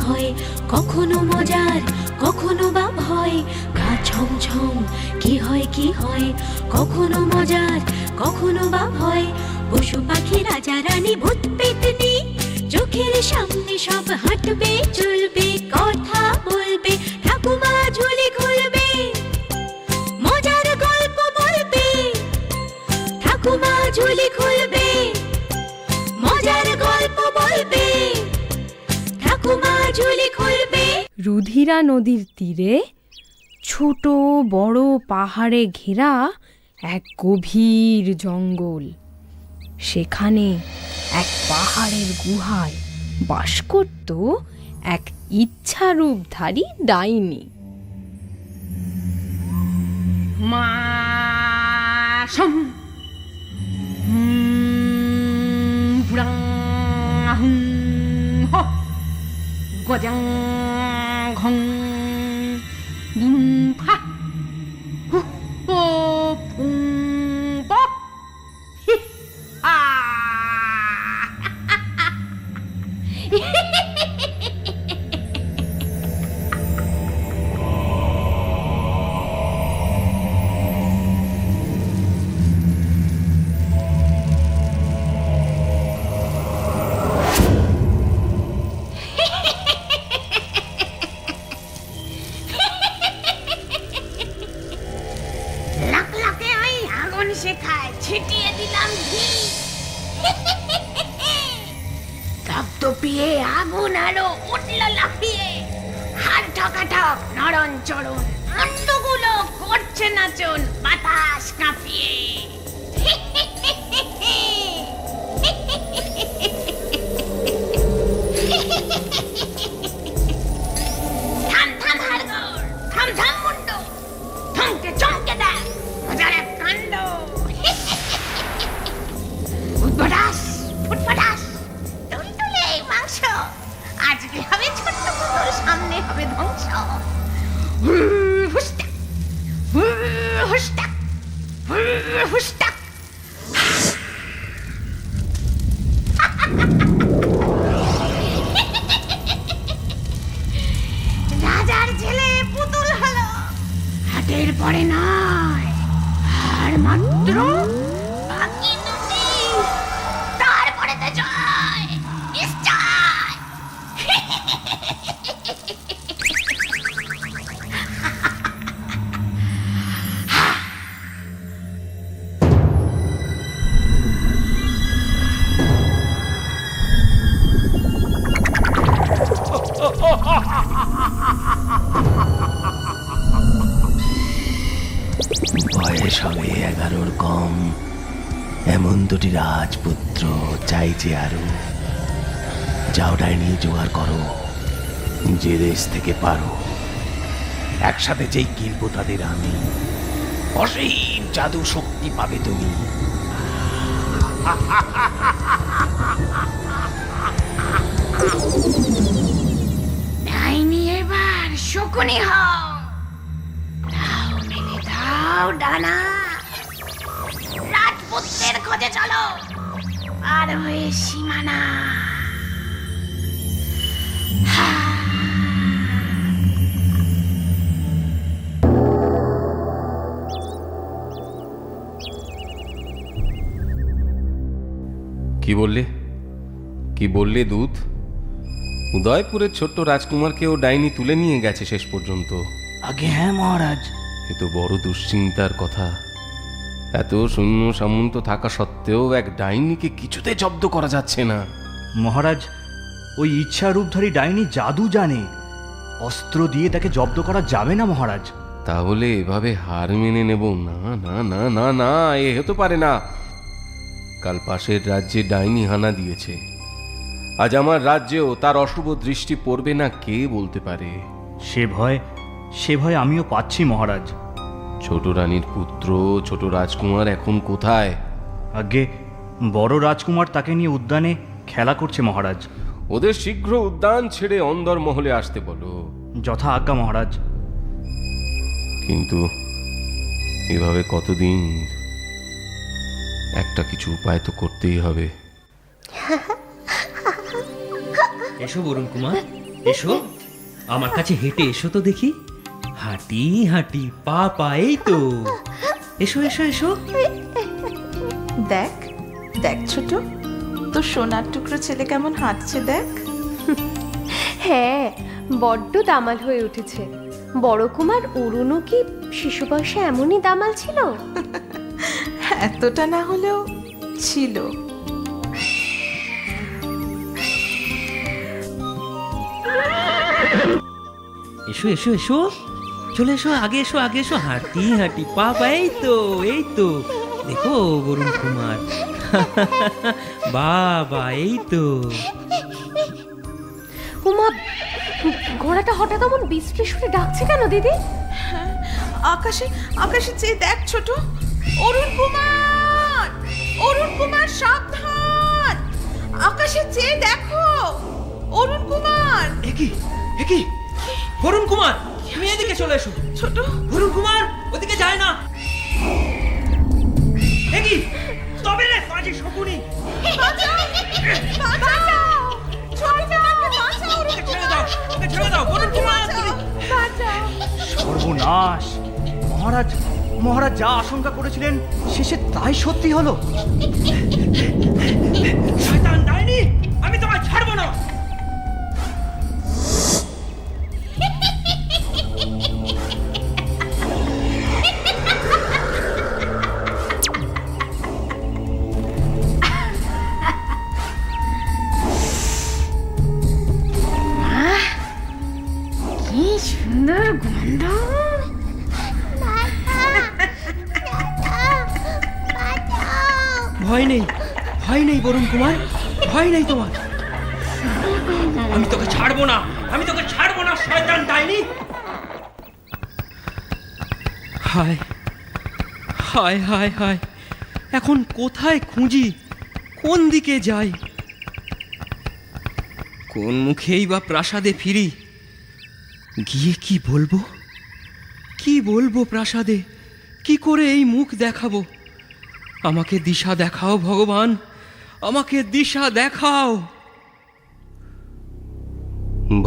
হয়, কখনো মজার কখনো বা ভয়। গা ছমছম কি হয় কি হয়, কখনো মজার কখনো বা ভয়। পশু পাখি রাজা রানী ভূত পেতনি, চোখের সামনে সব হাঁটবে চলবে, কথা বলবে, ঠাকুমা ঝুলি খুলবে, মজার গল্প বলবে, ঠাকুমা ঝুলি খুলবে, মজার গল্প বলবে, ঠাকুমা ঝুলি খুলবে। রুধিরা নদীর তীরে ছোট বড় পাহাড়ে ঘেরা এক গভীর জঙ্গল। সেখানে এক পাহাড়ের গুহায় বাস করত এক ইচ্ছারূপধারী ডাইনি। ছিটিয়ে দিলাম ঘি, তপ্তপিয়ে আগুন আলো উঠল লাফিয়ে, হাত ঠকাঠক নরম চরণ, মুন্ডগুলো করছে নাচন বাতাস কাঁপিয়ে। থাম থাম হাড়গোড়, থাম থাম মুন্ড, থমকে চমকে দেখ মজার এক কাণ্ড। উৎপটাস ফুটফটাস তুলতুলে মাংস, আজকে হবে ছোট্ট পুতুল, সামনে হবে ধ্বংস। হুস্টাক হুস্টাক হুস্টাক। রাজার ছেলে পুতুল হলো, হাটের পরে নয় আর মাত্র বাকি দুটি, তারপরে তো জয় নিশ্চয়। বয়স হবে 11-র কম, এমন দুটি রাজপুত্র চাইছে আরো। যাও ডাইনি জোগাড় করো, যে দেশ থেকে পারো, একসাথে যেই কিনবো তাদের আমি, অসীম জাদু শক্তি পাবে তুমি। ডাইনি এবার শকুনি হও, দাও মেলে দাও ডানা, রাজপুত্রের খোঁজে চলো আর হয়ে সীমানা। কি বললে, কি বললে দূত? উদয়পুরের ছোট্ট রাজকুমারকেও ডাইনি তুলে নিয়ে গেছে শেষ পর্যন্ত? আগে হ্যাঁ মহারাজ। এ তো বড় দুশ্চিন্তার কথা। এত শূন্য সামন্ত থাকা সত্ত্বেও এক ডাইনিকে কিছুতে জব্দ করা যাচ্ছে না। মহারাজ, ওই ইচ্ছারূপধারী ডাইনি জাদু জানে, অস্ত্র দিয়ে তাকে জব্দ করা যাবে না মহারাজ। তাহলে এভাবে হার মেনে নেব? না না না না না, এ হতে পারে না। কাল পাশের রাজ্যে ডাইনি হানা দিয়েছে, আজ আমার রাজ্যেও তার অশুভ দৃষ্টি পড়বে না কে বলতে পারে। সে ভয় আমিও পাচ্ছি মহারাজ। ছোট রানীর পুত্র ছোট রাজকুমার এখন কোথায়? আগে বড় রাজকুমার তাকে নিয়ে উদ্যানে খেলা করছে মহারাজ। ওদের শীঘ্র উদ্যান ছেড়ে অন্দর মহলে আসতে বলো। যথা আজ্ঞা মহারাজ। কিন্তু এভাবে কতদিন? একটা কিছু উপায় তো করতেই হবে। এসো বরুণ কুমার, এসো আমার কাছে হেঁটে এসো তো দেখি। হাঁটি হাঁটি পা পা, এই তো। এসো এসো এসো। দেখ দেখ ছোট, তোর সোনার টুকরো ছেলে কেমন হাঁটছে দেখ। হ্যাঁ, বড্ড দামাল হয়ে উঠেছে। বড় কুমার অরুণও কি শিশু বয়সে এমনই দামাল ছিল? এতটা না হলেও ছিল। এসো এসো এসো, চলে এসো, আগে এসো আগে এসো। হাঁটি হাঁটি পা পা, এই তো এই তো। দেখো বরুণ কুমার, বাবা এই তো। উমা, ঘোড়াটা হঠাৎ এমন বিশ্রী সুরে ডাকছে কেন দিদি? আকাশে আকাশে চেয়ে দেখ ছোট। অরুণ কুমার, অরুণ কুমার সাবধান, আকাশে চেয়ে দেখো। অরুণ কুমার। একি একি, বরুণ কুমার তুমি এদিকে চলে এসো। ছোট, বরুণ কুমার ওদিকে যায় না। একি তবে রে বাজি শকুনি। বাঁচাও, বাঁচাও, ছোট কুমারকে বাঁচাও। অরুণ ওকে ছেড়ে দাও, ওকে ছেড়ে দাও বরুণ কুমার। বাঁচাও। সর্বনাশ! মহারাজ মহারাজ যা আশঙ্কা করেছিলেন শেষে তাই সত্যি হলো। শয়তান ডাইনি, আমি তোমায় ছাড়বো না। কি সুন্দর গন্ধ! ভয় নেই, ভয় নেই বরুণ কুমার, ভয় নেই তোমার। আমি তোকে ছাড়বো না, আমি তোকে ছাড়বো না শয়তান ডাইনি। হায় হায় হায় হায়, এখন কোথায় খুঁজি, কোন দিকে যাই, কোন মুখেই বা প্রাসাদে ফিরি? গিয়ে কি বলবো, কি বলবো প্রাসাদে, কি করে এই মুখ দেখাবো? আমাকে দিশা দেখাও ভগবান, আমাকে দিশা দেখাও।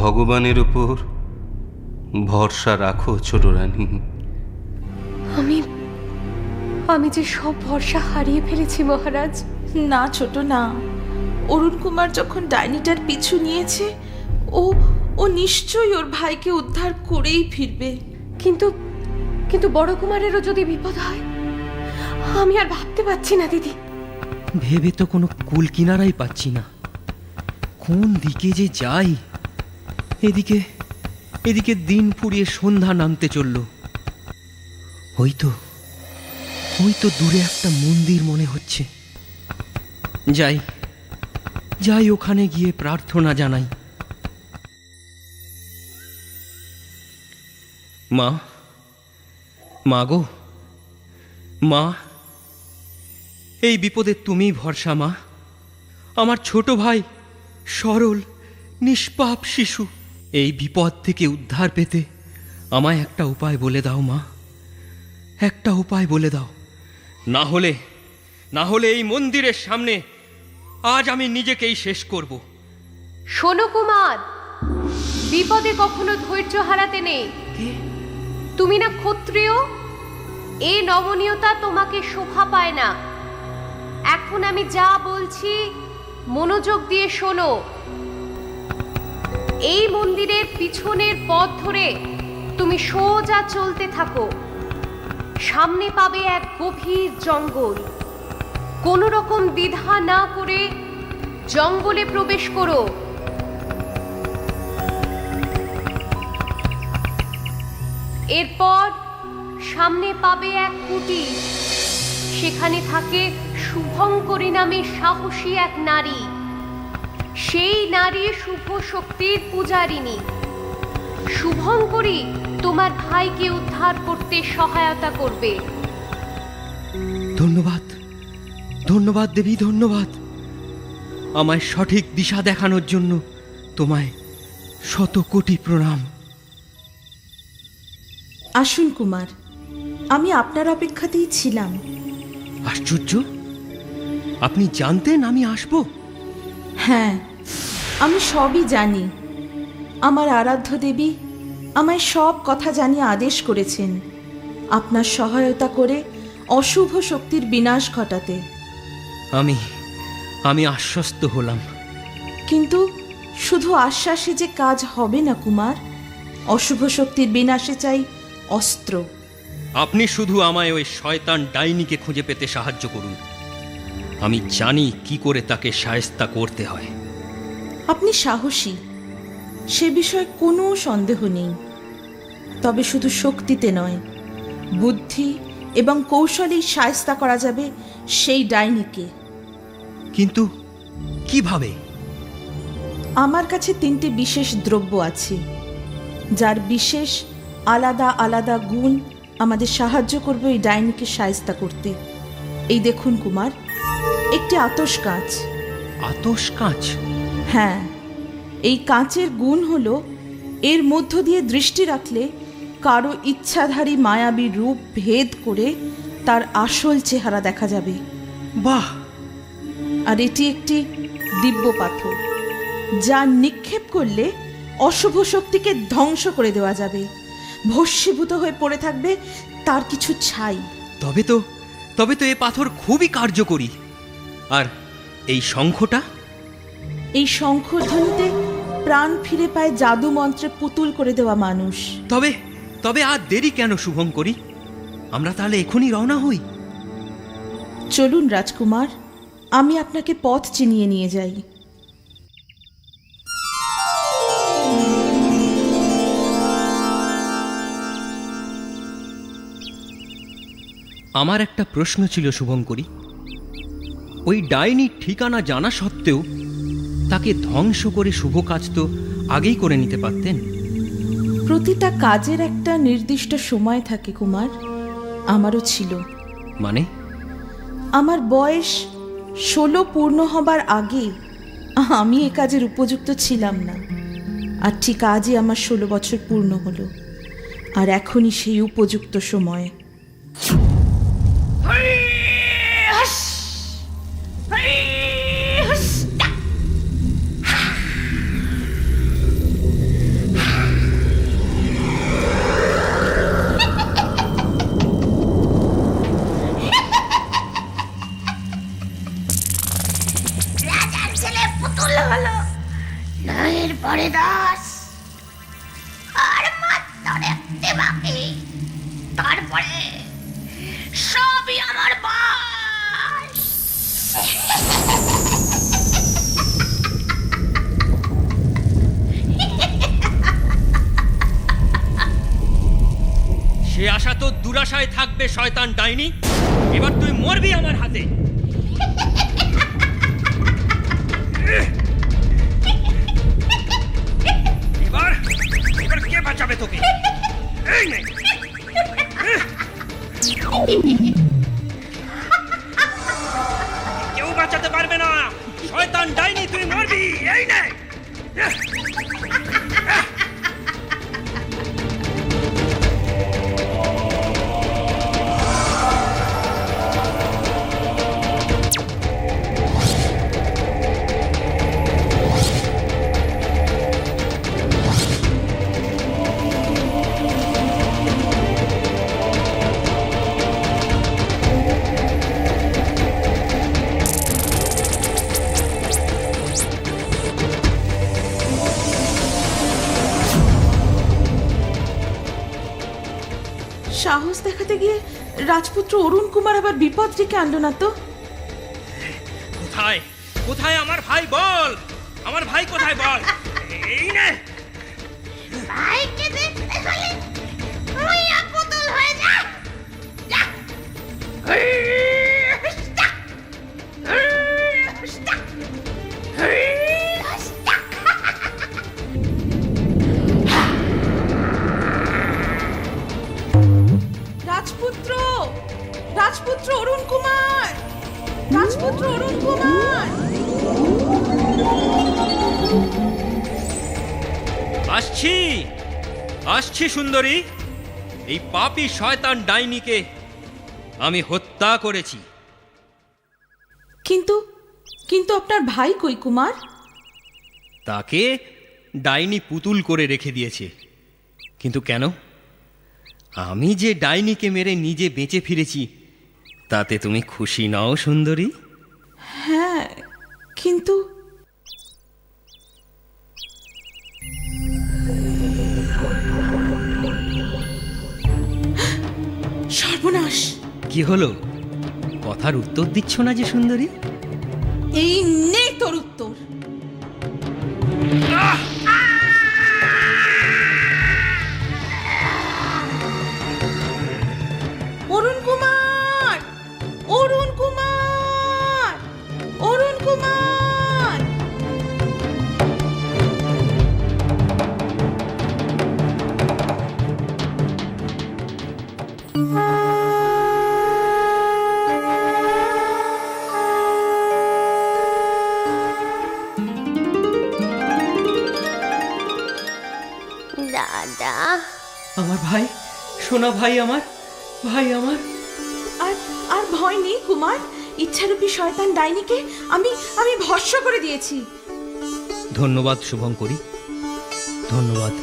ভগবানের উপর ভরসা রাখো ছোট রানী। আমি যে সব ভরসা হারিয়ে ফেলেছি মহারাজ। না ছোট না, অরুণ কুমার যখন ডাইনিটার পিছু নিয়েছে, ও নিশ্চয়ই ওর ভাইকে উদ্ধার করেই ফিরবে। কিন্তু কিন্তু বড় কুমারেরও যদি বিপদ হয়, আমি আর ভাবতে পারছি না দিদি। ভেবে তো কোনো কুল কিনারাই পাচ্ছি না, কোন দিকে যে যাই। এদিকে এদিকে দিন ফুরিয়ে সন্ধ্যা নামতে চলল। ওই তো দূরে একটা মন্দির মনে হচ্ছে। যাই যাই, ওখানে গিয়ে প্রার্থনা জানাই। মা, মা গো মা, এই বিপদে তুমি ভরসা মা। আমার ছোট ভাই সরল নিষ্পাপ শিশু, এই বিপদ থেকে উদ্ধার পেতে আমায় একটা উপায় বলে দাও মা, একটা উপায় বলে দাও। না হলে এই মন্দিরের সামনে আজ আমি নিজেকেই শেষ করব। শোনো কুমার, বিপদে কখনো ধৈর্য হারাতে নেই। তুমি না ক্ষত্রিয়, এই নমনীয়তা তোমাকে শোভা পায় না। এখন আমি যা বলছি মনোযোগ দিয়ে শোনো। এই মন্দিরের পিছনের পথ ধরে তুমি সোজা চলতে থাকো। সামনে পাবে এক গভীর জঙ্গল। কোনো রকম দ্বিধা না করে জঙ্গলে প্রবেশ করো। এরপর সামনে পাবে এক কুটির। সেখানে থাকে শুভঙ্করী নামে সাহসী এক নারী। সেই নারী শুভ শক্তির পূজারিণী। শুভঙ্করী তোমার ভাইকে উদ্ধার করতে সহায়তা করবে। ধন্যবাদ ধন্যবাদ দেবী, ধন্যবাদ। আমায় সঠিক দিশা দেখানোর জন্য তোমায় শত কোটি প্রণাম। আসুন কুমার, আমি আপনার অপেক্ষাতেই ছিলাম। আশ্চর্য, আপনি জানতেন আমি আসব? হ্যাঁ, আমি সবই জানি। আমার আরাধ্য দেবী আমায় সব কথা জানিয়ে আদেশ করেছেন আপনার সহায়তা করে অশুভ শক্তির বিনাশ ঘটাতে। আমি আশ্বস্ত হলাম। কিন্তু শুধু আশ্বাসে যে কাজ হবে না কুমার, অশুভ শক্তির বিনাশে চাই অস্ত্র। আপনি শুধু আমায় ওই শয়তান ডাইনিকে খুঁজে পেতে সাহায্য করুন। আমি জানি কি করে তাকে শায়েস্তা করতে হয়। আপনি সাহসী, সে বিষয়ে কোনো সন্দেহ নেই। তবে শুধু শক্তিতে নয়, বুদ্ধি এবং কৌশলেই শায়েস্তা করা যাবে সেই ডাইনিকে। কিন্তু কিভাবে? আমার কাছে 3টে বিশেষ দ্রব্য আছে, যার বিশেষ আলাদা আলাদা গুণ আমাদের সাহায্য করবে এই ডাইনিকে শায়েস্তা করতে। এই দেখুন কুমার, একটি আতশ কাঁচ। আতশ কাঁচ? হ্যাঁ, এই কাঁচের গুণ হলো এর মধ্য দিয়ে দৃষ্টি রাখলে কারো ইচ্ছাধারী মায়াবী রূপ ভেদ করে তার আসল চেহারা দেখা যাবে। বাহ! আর এটি একটি দিব্য পাথর, যা নিক্ষেপ করলে অশুভ শক্তিকে ধ্বংস করে দেওয়া যাবে। ভস্মীভূত হয়ে পড়ে থাকবে তার কিছু ছাই। তবে তো এ পাথর খুবই কার্যকরী। আর এই শঙ্খটা? এই শঙ্খধ্বনিতে প্রাণ ফিরে পায় জাদু মন্ত্রে পুতুল করে দেওয়া মানুষ। তবে আর দেরি কেন শুভঙ্করী? আমরা তাহলে এখনই রওনা হই। চলুন রাজকুমার, আমি আপনাকে পথ চিনিয়ে নিয়ে যাই। আমার একটা প্রশ্ন ছিল শুভঙ্করী, ওই ডাইনির ঠিকানা জানা সত্ত্বেও তাকে ধ্বংস করে শুভ কাজ তো আগেই করে নিতে পারতেন। প্রতিটা কাজের একটা নির্দিষ্ট সময় থাকে কুমার, আমারও ছিল। মানে? আমার বয়স 16 পূর্ণ হবার আগে আমি এ কাজের উপযুক্ত ছিলাম না। আর ঠিক আজই আমার 16 বছর পূর্ণ হলো, আর এখনই সেই উপযুক্ত সময়। রাজার ছেলে পুতুল হলো, 9 পরে 10, আর মাত্র 1 বাকি। তারপরে সবই আমার বাস। সে আশা তো দুরাশায় থাকবে শয়তান ডাইনি। এবার তুই মরবি আমার হাতে। এবার কে বাঁচাবে তোকে? এই নে। কেউ বাঁচাতে পারবে না। শয়তান ডাইনি, তুই মরবি। এই নে। সাহস দেখাতে গিয়ে রাজপুত্র অরুণ কুমার আবার বিপদ ডেকে আনলো না তো? কোথায় কোথায় আমার ভাই? বল, আমার ভাই কোথায় বল। এই নে। ভাইকে দেখতে হলে মায়া পুতুল হয়ে যা। যা। রাজপুত্র, রাজপুত্র অরুণ কুমার, রাজপুত্র অরুণ কুমার। আসছি সুন্দরী। এই পাপী শয়তান ডাইনিকে আমি হত্যা করেছি। কিন্তু কিন্তু আপনার ভাই কই কুমার? তাকে ডাইনি পুতুল করে রেখে দিয়েছে। কিন্তু কেন? আমি যে ডাইনিকে মেরে নিজে বেঁচে ফিরেছি, তাতে তুমি খুশি নও সুন্দরী? হ্যাঁ, কিন্তু সর্বনাশ! কি হলো? কথার উত্তর দিচ্ছ না যে সুন্দরী? এই নে তোর উত্তর। অরুণ কুমার, অরুণ কুমার, অরুণ কুমার! দাদা, আমার ভাই, সোনা ভাই, আমার ভাই, আমার। আর আর ভয় নেই কুমার, ইচ্ছারূপী শয়তান ডাইনিকে আমি আমি ভস্ম করে দিয়েছি। ধন্যবাদ শুভঙ্করী, ধন্যবাদ।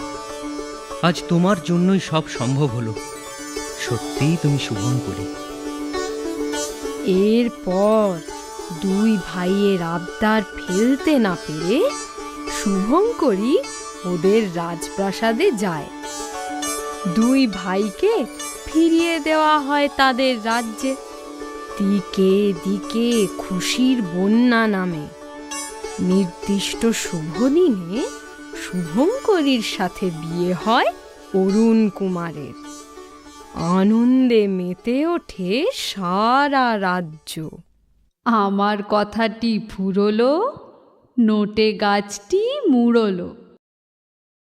আজ তোমার জন্যই সব সম্ভব হলো। সত্যিই তুমি শুভঙ্করী। এরপর দুই ভাইয়ের আবদার ফেলতে না পেরে শুভঙ্করী ওদের রাজপ্রাসাদে যায়। দুই ভাইকে ফিরিয়ে দেওয়া হয় তাদের রাজ্যে। দিকে দিকে খুশির বন্যা নামে। নির্দিষ্ট শুভ দিনে শুভঙ্করীর সাথে বিয়ে হয় অরুণ কুমারের। আনন্দে মেতে ওঠে সারা রাজ্য। আমার কথাটি ফুরলো, নোটে গাছটি মুড়লো।